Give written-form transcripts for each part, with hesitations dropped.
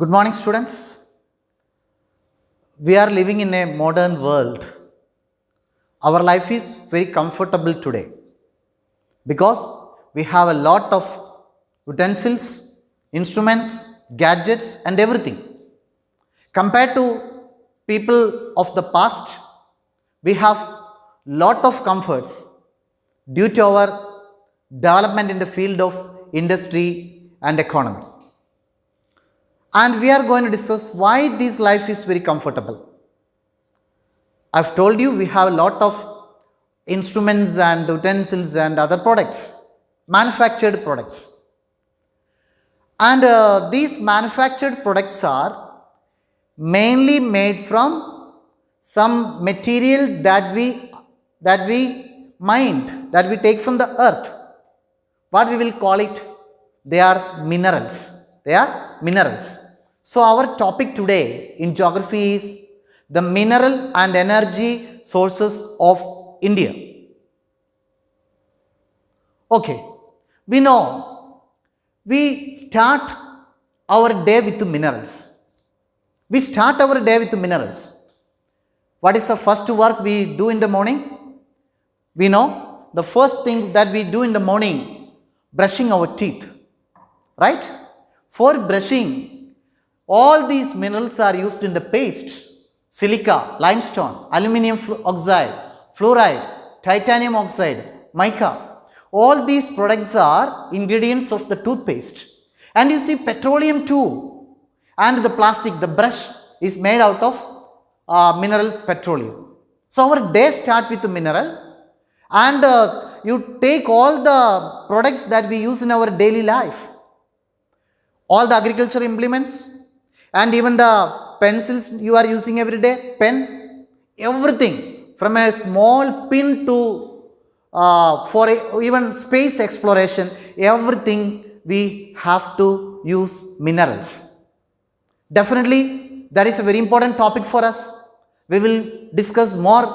Good morning, students. We are living in a modern world. Our life is very comfortable today because we have a lot of utensils, instruments, gadgets, and everything. Compared to people of the past, we have lot of comforts due to our development in the field of industry and economy. And we are going to discuss why this life is very comfortable. I've told you we have a lot of instruments and utensils and other products, manufactured products. And these manufactured products are mainly made from some material that we mined, that we take from the earth. What we will call it? They are minerals. They are minerals. So our topic today in geography is the mineral and energy sources of India. Okay, we know we start our day with minerals. We start our day with minerals. What is the first work we do in the morning? We know the first thing that we do in the morning, brushing our teeth, right? For brushing, all these minerals are used in the paste: silica, limestone, aluminum oxide, fluoride, titanium oxide, mica. All these products are ingredients of the toothpaste. And you see petroleum too. And the plastic, the brush is made out of mineral petroleum. So our day starts with mineral. And you take all the products that we use in our daily life. All the agriculture implements and even the pencils you are using every day, pen, everything from a small pin to even space exploration, everything we have to use minerals. Definitely that is a very important topic for us. We will discuss more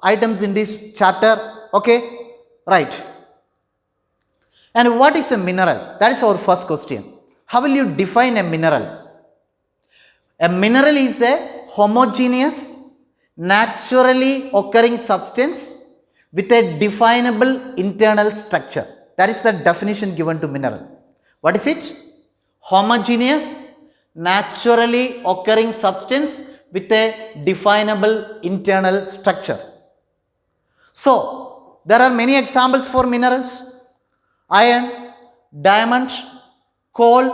items in this chapter. Okay, right. And what is a mineral? That is our first question. How will you define a mineral? A mineral is a homogeneous, naturally occurring substance with a definable internal structure. That is the definition given to mineral. What is it? Homogeneous, naturally occurring substance with a definable internal structure. So, there are many examples for minerals: iron, diamond, coal,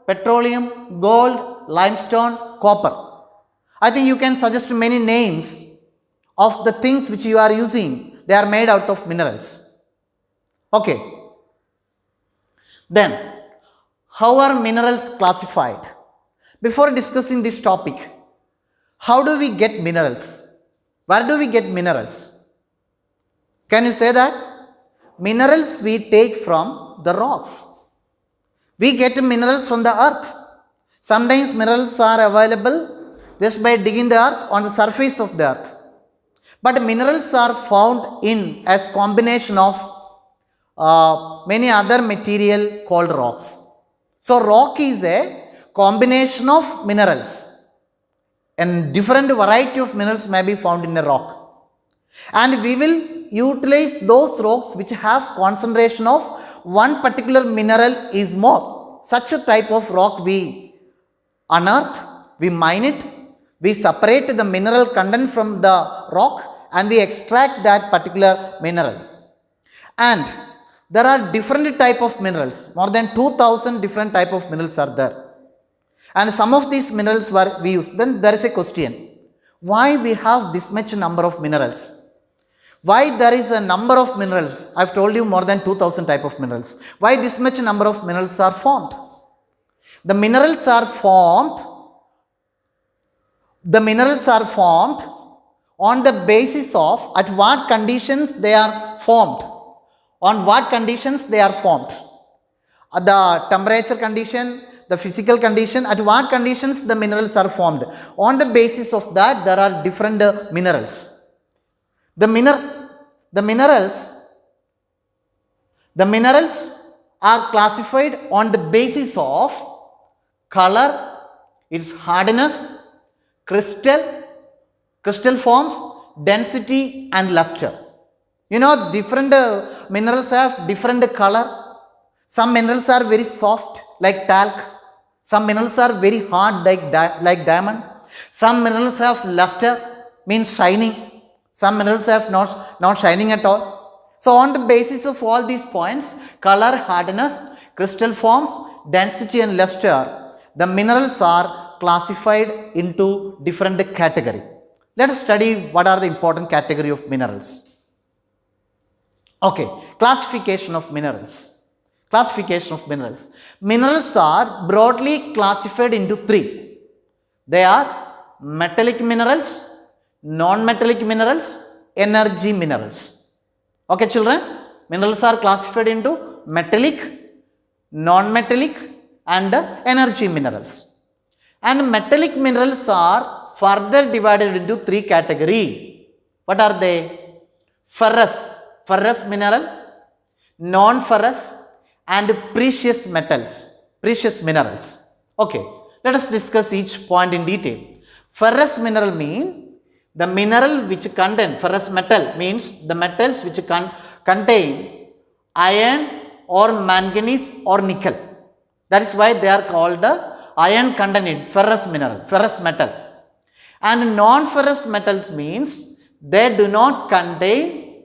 petroleum, gold, limestone, copper. I think you can suggest many names of the things which you are using. They are made out of minerals. Okay. Then, how are minerals classified? Before discussing this topic, how do we get minerals? Where do we get minerals? Can you say that? Minerals we take from the rocks. We get minerals from the earth. Sometimes minerals are available just by digging the earth on the surface of the earth. But minerals are found in as combination of many other material called rocks. So rock is a combination of minerals, and different variety of minerals may be found in a rock. And we will utilize those rocks which have concentration of one particular mineral is more. Such a type of rock we unearth, we mine it, we separate the mineral content from the rock and we extract that particular mineral. And there are different type of minerals, more than 2000 different type of minerals are there. And some of these minerals were we use. Then there is a question: why we have this much number of minerals? Why there is a number of minerals? I have told you more than 2000 type of minerals. Why this much number of minerals are formed? The minerals are formed on the basis of at what conditions they are formed. On what conditions they are formed? The temperature condition, the physical condition, at what conditions the minerals are formed. On the basis of that, there are different minerals. The minerals are classified on the basis of color, its hardness, crystal forms, density and luster. You know, different minerals have different color. Some minerals are very soft like talc. Some minerals are very hard like diamond. Some minerals have luster, means shining. Some minerals have not shining at all. So on the basis of all these points, color, hardness, crystal forms, density and luster, the minerals are classified into different category. Let us study what are the important category of minerals. Okay, classification of minerals. Classification of minerals. Minerals are broadly classified into three. They are metallic minerals, non-metallic minerals, energy minerals. Okay, children, minerals are classified into metallic, non-metallic and energy minerals. And metallic minerals are further divided into three categories. What are they? Ferrous mineral, non-ferrous and precious minerals. Okay, let us discuss each point in detail. Ferrous mineral mean the mineral which contain, ferrous metal means the metals which contain iron or manganese or nickel. That is why they are called iron content ferrous metal. And non-ferrous metals means they do not contain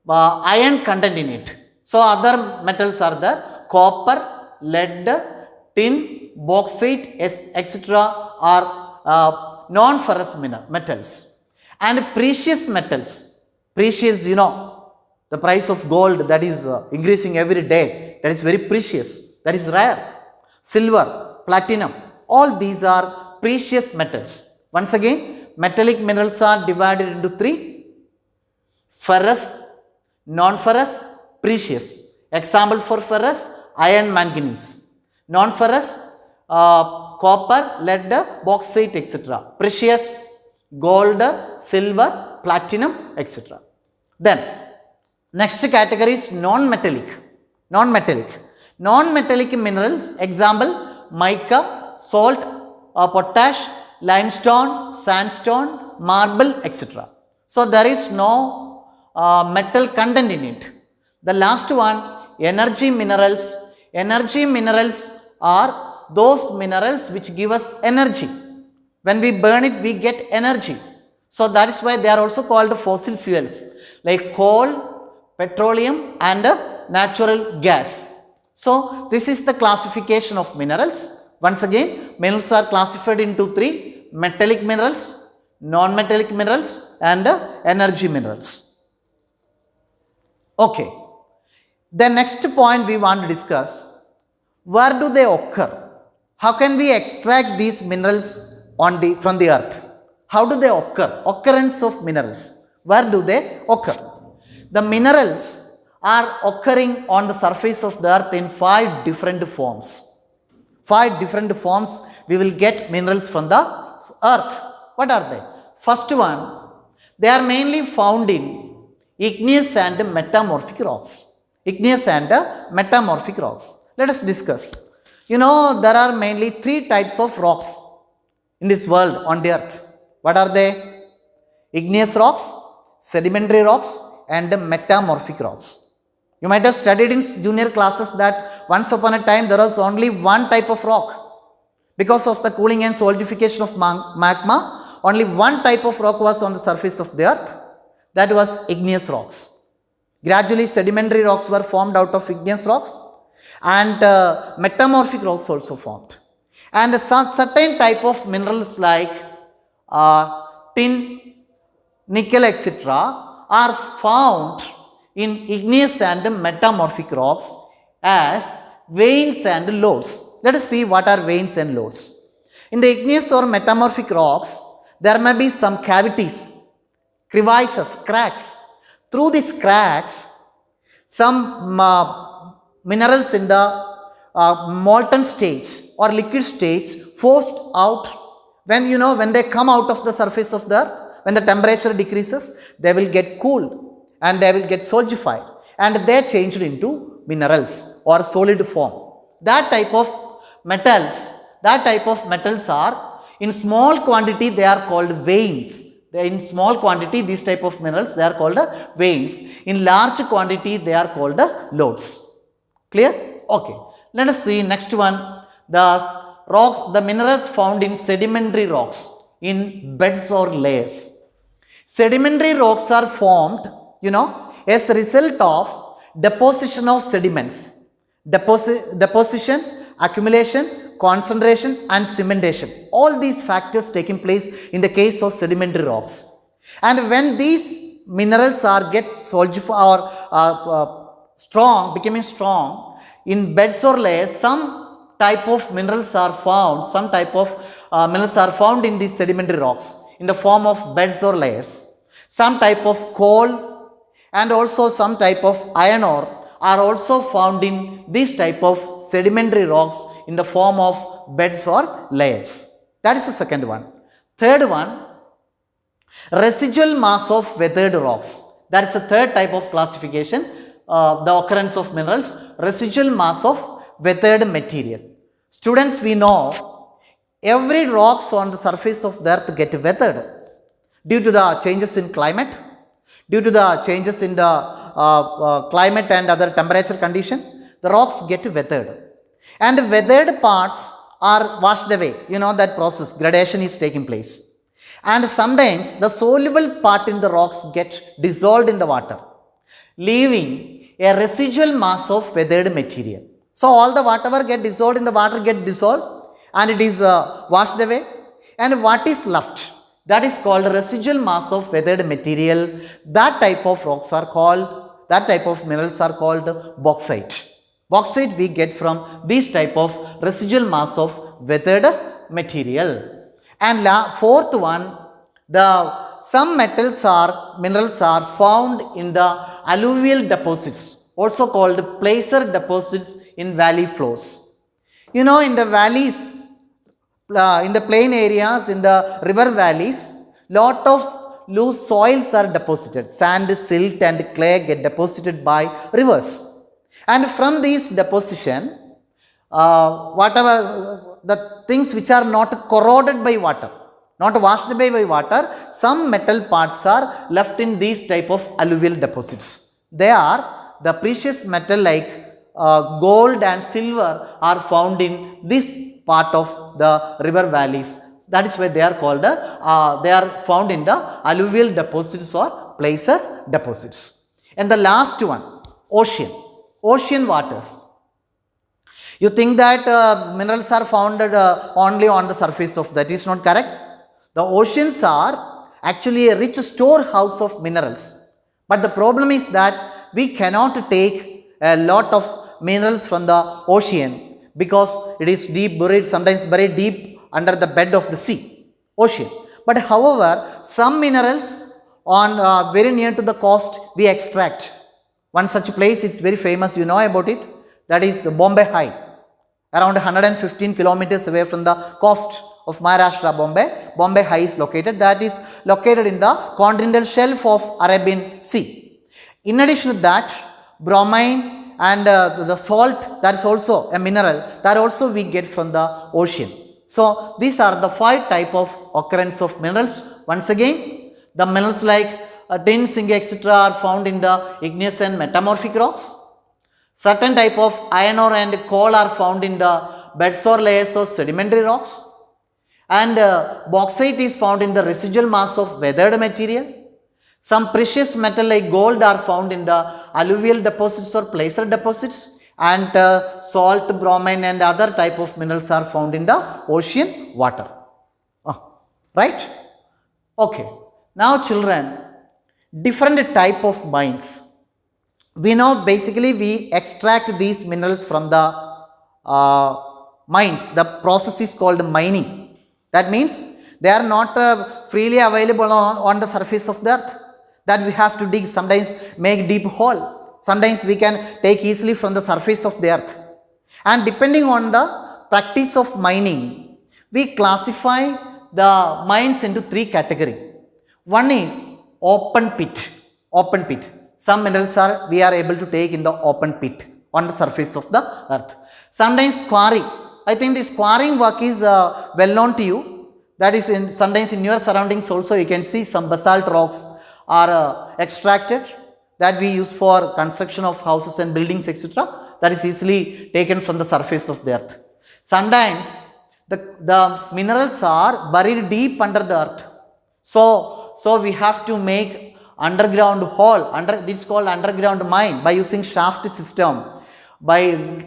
iron content in it. So other metals are the copper, lead, tin, bauxite, etc. are non-ferrous metals. And precious metals, precious, you know, the price of gold that is increasing every day, that is very precious, that is rare. Silver, platinum, all these are precious metals. Once again, metallic minerals are divided into three: ferrous, non-ferrous, precious. Example for ferrous, iron, manganese. Non-ferrous, copper, lead, bauxite, etc. Precious, gold, silver, platinum, etc. Then, next category is non-metallic. Non-metallic minerals, example, mica, salt, potash, limestone, sandstone, marble, etc. So, there is no metal content in it. The last one, energy minerals. Energy minerals are those minerals which give us energy. When we burn it, we get energy. So that is why they are also called fossil fuels like coal, petroleum and natural gas. So this is the classification of minerals. Once again, minerals are classified into three: metallic minerals, non-metallic minerals and energy minerals. Okay. The next point we want to discuss, where do they occur? How can we extract these minerals from the earth? How do they occur? Occurrence of minerals. Where do they occur? The minerals are occurring on the surface of the earth in 5 different forms. 5 different forms we will get minerals from the earth. What are they? First one, they are mainly found in igneous and metamorphic rocks. Igneous and metamorphic rocks. Let us discuss. You know, there are mainly 3 types of rocks in this world on the earth. What are they? Igneous rocks, sedimentary rocks and metamorphic rocks. You might have studied in junior classes that once upon a time there was only one type of rock. Because of the cooling and solidification of magma, only one type of rock was on the surface of the earth. That was igneous rocks. Gradually sedimentary rocks were formed out of igneous rocks and metamorphic rocks also formed. And a certain type of minerals like tin, nickel, etc. are found in igneous and metamorphic rocks as veins and lodes. Let us see what are veins and lodes. In the igneous or metamorphic rocks, there may be some cavities, crevices, cracks. Through these cracks, some minerals in the molten stage or liquid stage forced out. When they come out of the surface of the earth, when the temperature decreases, they will get cooled and they will get solidified and they changed into minerals or solid form. That type of metals That type of metals are, in small quantity they are called veins. In small quantity these type of minerals they are called veins. In large quantity they are called lodes. Clear? Okay. Let us see next one. The minerals found in sedimentary rocks in beds or layers. Sedimentary rocks are formed, as a result of deposition of sediments. Deposition, accumulation, concentration and cementation. All these factors taking place in the case of sedimentary rocks. And when these minerals get solidified or becoming strong in beds or layers, some type of minerals are found, in these sedimentary rocks in the form of beds or layers. Some type of coal and also some type of iron ore are also found in these type of sedimentary rocks in the form of beds or layers. That is the second one. Third one, residual mass of weathered rocks. That is the third type of classification, the occurrence of minerals, residual mass of weathered material. Students, we know every rocks on the surface of the earth get weathered due to the changes in climate, due to the changes in the climate and other temperature condition, the rocks get weathered. And weathered parts are washed away. That process, gradation is taking place. And sometimes the soluble part in the rocks get dissolved in the water, leaving a residual mass of weathered material. So all the whatever get dissolved in the water get dissolved and it is washed away. And what is left? That is called residual mass of weathered material. That type of minerals are called bauxite. Bauxite we get from this type of residual mass of weathered material. And fourth one, some minerals are found in the alluvial deposits, also called placer deposits in valley floors. In the valleys, in the plain areas, in the river valleys, lot of loose soils are deposited. Sand, silt and clay get deposited by rivers. And from these deposition, whatever the things which are not corroded by water, not washed away by water, some metal parts are left in these type of alluvial deposits. They are the precious metal like gold and silver are found in this part of the river valleys. That is why they are called, they are found in the alluvial deposits or placer deposits. And the last one, ocean waters. You think that minerals are found only on the surface of that is not correct. The oceans are actually a rich storehouse of minerals. But the problem is that we cannot take a lot of minerals from the ocean because it is deep buried, sometimes very deep under the bed of the ocean. But however, some minerals on very near to the coast we extract. One such place is very famous, you know about it, that is Bombay High, around 115 kilometers away from the coast of Maharashtra, Bombay High is located. That is located in the continental shelf of Arabian Sea. In addition to that, bromine and the salt, that is also a mineral that also we get from the ocean. So these are the 5 type of occurrence of minerals. Once again, the minerals like tin, zinc, etc. are found in the igneous and metamorphic rocks. Certain type of iron ore and coal are found in the beds or layers of sedimentary rocks. And bauxite is found in the residual mass of weathered material. Some precious metal like gold are found in the alluvial deposits or placer deposits. And salt, bromine and other type of minerals are found in the ocean water. Right? Okay. Now children, different type of mines. We know basically we extract these minerals from the mines. The process is called mining. That means they are not freely available on the surface of the earth. That we have to dig, sometimes make deep hole. Sometimes we can take easily from the surface of the earth. And depending on the practice of mining, we classify the mines into 3 categories. One is open pit. Some minerals we are able to take in the open pit on the surface of the earth. Sometimes quarry. I think this quarrying work is well known to you. That is, sometimes in your surroundings also you can see some basalt rocks are extracted that we use for construction of houses and buildings, etc. That is easily taken from the surface of the earth. Sometimes the minerals are buried deep under the earth. So we have to make underground hole, this is called underground mine, by using shaft system. By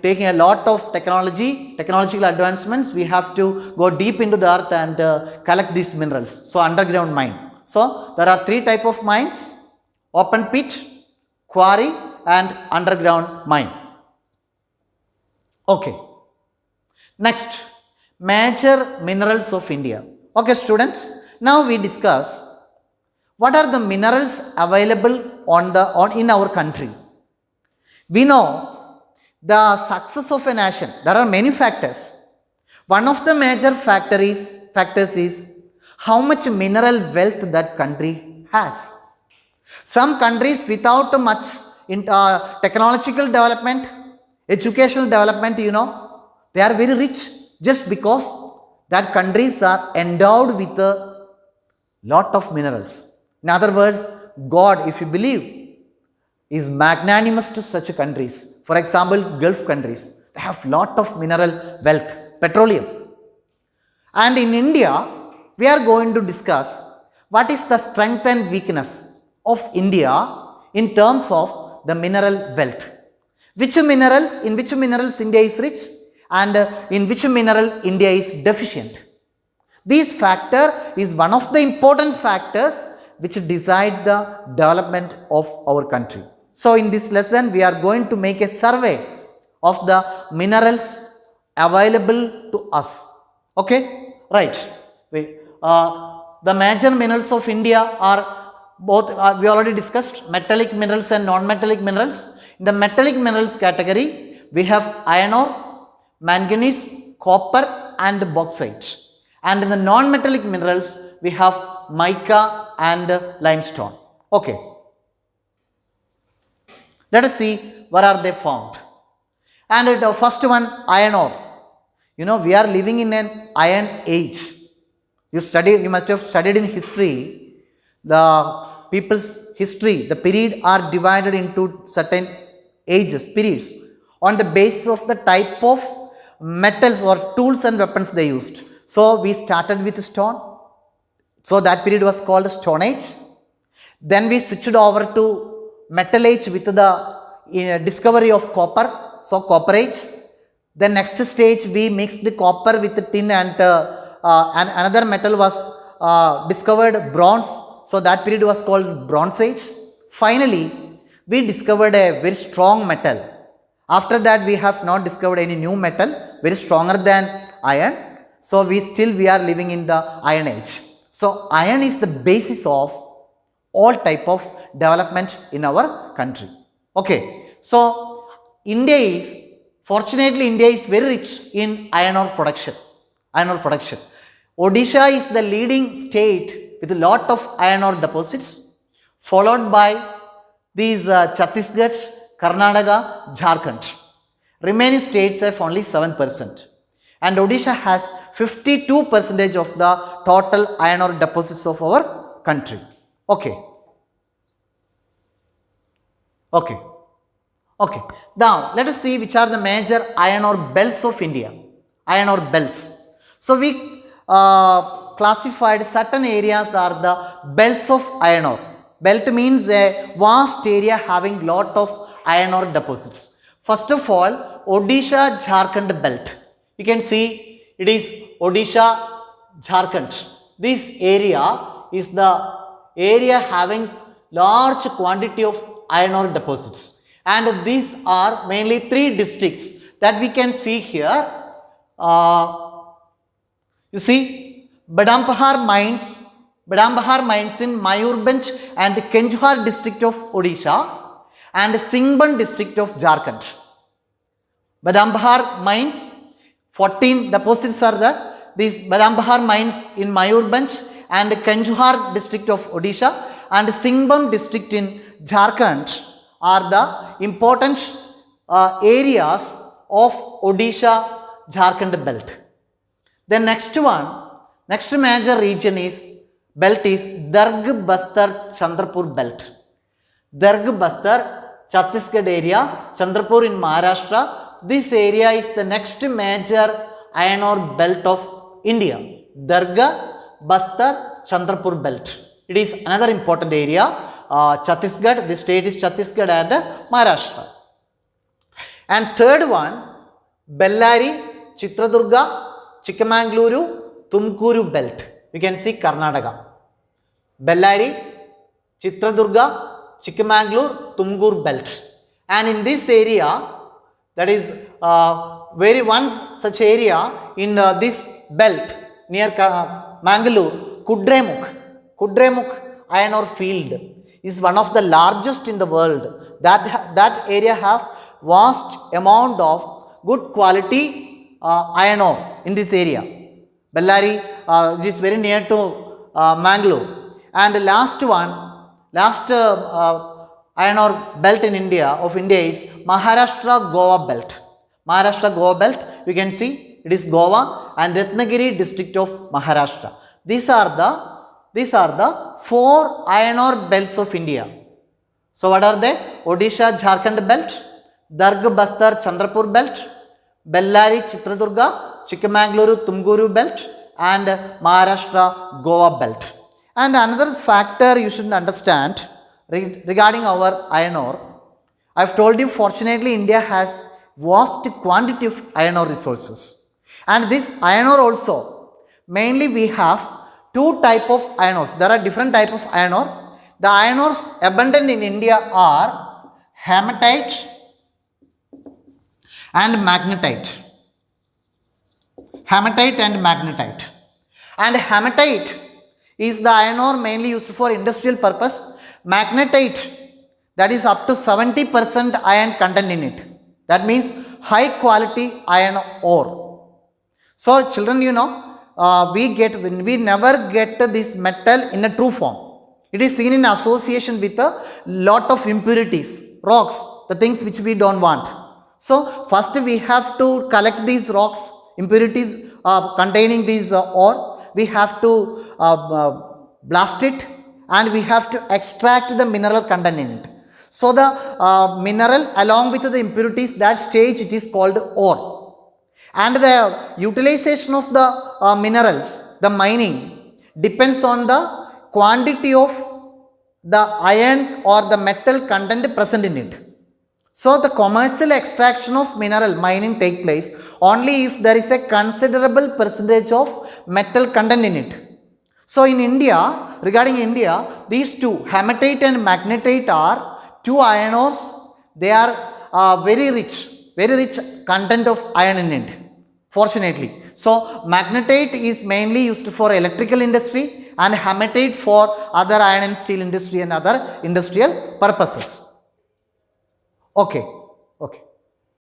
taking a lot of technological advancements, we have to go deep into the earth and collect these minerals. So underground mine. So there are three types of mines: open pit, quarry and underground mine. Okay. Next, major minerals of India. Okay students, now we discuss what are the minerals available in our country. We know the success of a nation, there are many factors. One of the major factors is how much mineral wealth that country has. Some countries without much technological development, educational development, they are very rich just because that countries are endowed with a lot of minerals. In other words, God, if you believe, is magnanimous to such countries. For example, Gulf countries, they have lot of mineral wealth, petroleum. And in India, we are going to discuss what is the strength and weakness of India in terms of the mineral wealth. In which minerals India is rich and in which mineral India is deficient. This factor is one of the important factors which decide the development of our country. So in this lesson, we are going to make a survey of the minerals available to us. Okay, right. The major minerals of India are both, we already discussed metallic minerals and non-metallic minerals. In the metallic minerals category, we have iron ore, manganese, copper and bauxite. And in the non-metallic minerals, we have mica and limestone. Okay. Let us see where are they found. And the first one, iron ore. We are living in an iron age. You must have studied in history, the people's history, the period are divided into certain ages, periods, on the basis of the type of metals or tools and weapons they used. So we started with stone. So that period was called Stone Age. Then we switched over to Metal Age with the discovery of copper. So Copper Age. Then next stage we mixed the copper with the tin and another metal was discovered, bronze. So that period was called Bronze Age. Finally, we discovered a very strong metal. After that, we have not discovered any new metal very stronger than iron. So we are living in the Iron Age. So iron is the basis of all type of development in our country. Okay. So fortunately India is very rich in iron ore production. Odisha is the leading state with a lot of iron ore deposits, followed by these Chhattisgarh, Karnataka, Jharkhand. Remaining states have only 7%. And Odisha has 52% of the total iron ore deposits of our country. Okay. Now, let us see which are the major iron ore belts of India. Iron ore belts. So, we classified certain areas are the belts of iron ore. Belt means a vast area having lot of iron ore deposits. First of all, Odisha Jharkhand belt. You can see it is Odisha Jharkhand. This area is the area having large quantity of iron ore deposits. And these are mainly three districts that we can see here. You see, Badampahar mines in Mayurbhanj and Kenjuhar district of Odisha and Singban district of Jharkhand. Badampahar mines, 14 deposits are there. These Badampahar mines in Mayurbhanj and Kenjuhar district of Odisha and Singban district in Jharkhand are the important areas of Odisha Jharkhand belt. The next major region is belt is Darg Bastar Chandrapur belt. Darg Bastar, Chhattisgarh area, Chandrapur in Maharashtra. This area is the next major iron ore belt of India. Darg Bastar Chandrapur belt. It is another important area. Chhattisgarh, the state is Chhattisgarh and Maharashtra. And third one, Bellary, Chitradurga, Chikmagaluru, Tumkuru belt. You can see Karnataka. Bellary, Chitradurga, Chikmagaluru, Tumkur belt. And in this area, that is very one such area in this belt near Mangalore, Kudremukh iron ore field is one of the largest in the world. That area have vast amount of good quality iron ore in this area. Bellary is very near to Mangalore. And the last iron ore belt in India is Maharashtra Goa belt. Maharashtra Goa belt, you can see it is Goa and Ratnagiri district of Maharashtra. These are the 4 iron ore belts of India. So what are they? Odisha Jharkhand belt, Darg Bastar Chandrapur belt, Bellary Chitradurga, Chikmagaluru Tumkuru belt and Maharashtra Goa belt. And another factor you should understand regarding our iron ore, I have told you fortunately India has vast quantity of iron ore resources. And this iron ore also, mainly we have 2 type of iron ores. There are different type of iron ore. The iron ores abundant in India are hematite and magnetite. Hematite and magnetite. And hematite is the iron ore mainly used for industrial purpose. Magnetite, that is up to 70% iron content in it. That means high quality iron ore. So children, you know, we never get this metal in a true form. It is seen in association with a lot of impurities, rocks, the things which we don't want. So first we have to collect these rocks, impurities containing these ore. We have to blast it and we have to extract the mineral content in it. So the mineral along with the impurities, that stage it is called ore. And the utilization of the minerals, the mining, depends on the quantity of the iron or the metal content present in it. So the commercial extraction of mineral mining take place only if there is a considerable percentage of metal content in it. So in India, regarding India, these two, hematite and magnetite, are 2 iron ores. They are very rich content of iron in it, fortunately. So magnetite is mainly used for electrical industry and hematite for other iron and steel industry and other industrial purposes. Okay.